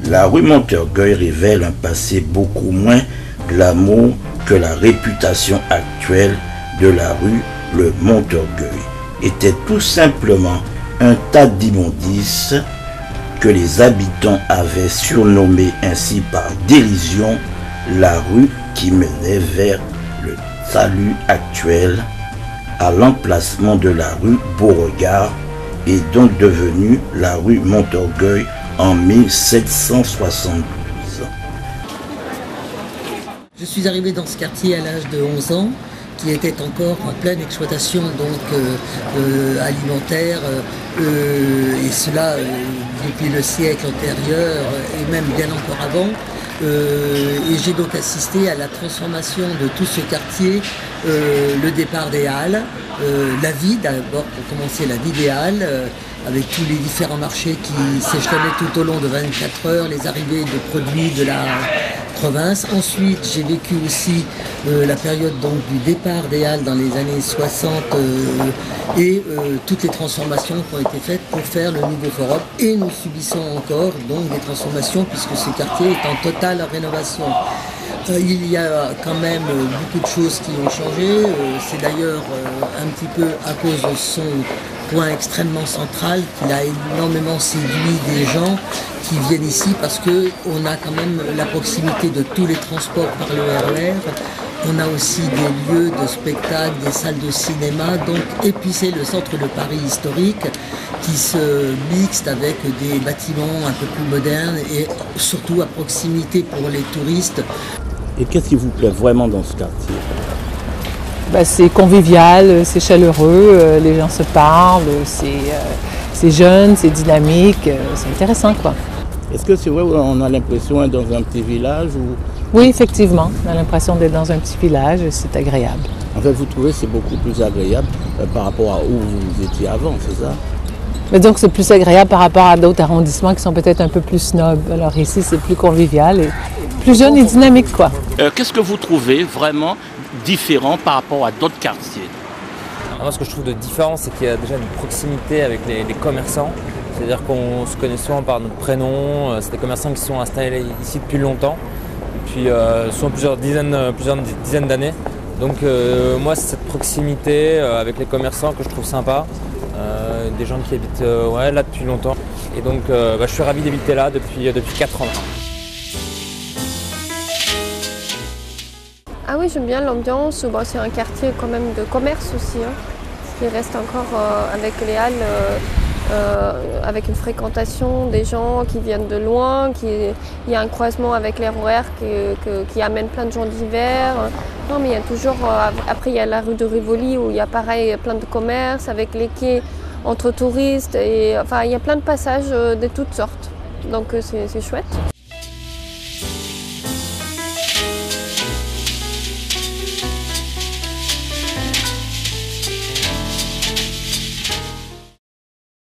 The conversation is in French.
La rue Montorgueil révèle un passé beaucoup moins glamour que la réputation actuelle de la rue Le Montorgueil. Était tout simplement un tas d'immondices que les habitants avaient surnommé ainsi par dérision la rue qui menait vers le talus actuel à l'emplacement de la rue Beauregard et donc devenue la rue Montorgueil en 1772. Je suis arrivé dans ce quartier à l'âge de 11 ans, qui était encore en pleine exploitation alimentaire, et cela depuis le siècle antérieur et même bien encore avant. Et j'ai donc assisté à la transformation de tout ce quartier, le départ des Halles, la vie d'abord pour commencer, la vie des Halles, avec tous les différents marchés qui s'échelonnaient tout au long de 24 heures, les arrivées de produits de la province. Ensuite, j'ai vécu aussi la période donc, du départ des Halles dans les années 60 et toutes les transformations qui ont été faites pour faire le nouveau forum. Et nous subissons encore donc des transformations puisque ce quartier est en totale rénovation. Il y a quand même beaucoup de choses qui ont changé. C'est d'ailleurs un petit peu à cause de son point extrêmement central qu'il a énormément séduit des gens qui viennent ici parce qu'on a quand même la proximité de tous les transports par le RER. On a aussi des lieux de spectacle, des salles de cinéma. Donc, et puis c'est le centre de Paris historique qui se mixte avec des bâtiments un peu plus modernes et surtout à proximité pour les touristes. Et qu'est-ce qui vous plaît vraiment dans ce quartier? C'est convivial, c'est chaleureux, les gens se parlent, c'est jeune, c'est dynamique, c'est intéressant quoi. Est-ce que c'est vrai qu'on a l'impression d'être dans un petit village ou... Oui, effectivement, on a l'impression d'être dans un petit village, c'est agréable. En fait, vous trouvez que c'est beaucoup plus agréable par rapport à où vous étiez avant, c'est ça? Mais donc c'est plus agréable par rapport à d'autres arrondissements qui sont peut-être un peu plus snobs. Alors ici, c'est plus convivial et plus jeune et dynamique quoi. Qu'est-ce que vous trouvez vraiment différent par rapport à d'autres quartiers? Moi, ce que je trouve de différent, c'est qu'il y a déjà une proximité avec les commerçants. C'est-à-dire qu'on se connaît souvent par notre prénom. C'est des commerçants qui sont installés ici depuis longtemps, depuis souvent plusieurs dizaines d'années. Donc moi, c'est cette proximité avec les commerçants que je trouve sympa. Des gens qui habitent là depuis longtemps. Et donc je suis ravi d'habiter là depuis 4 ans. Ah oui, j'aime bien l'ambiance. C'est un quartier quand même de commerce aussi, qui reste encore avec les Halles, avec une fréquentation des gens qui viennent de loin. Il y a un croisement avec les RER qui amène plein de gens d'hiver. Non, mais il y a toujours. Après, il y a la rue de Rivoli où il y a pareil plein de commerces avec les quais entre touristes. Et, enfin, il y a plein de passages de toutes sortes. Donc c'est chouette.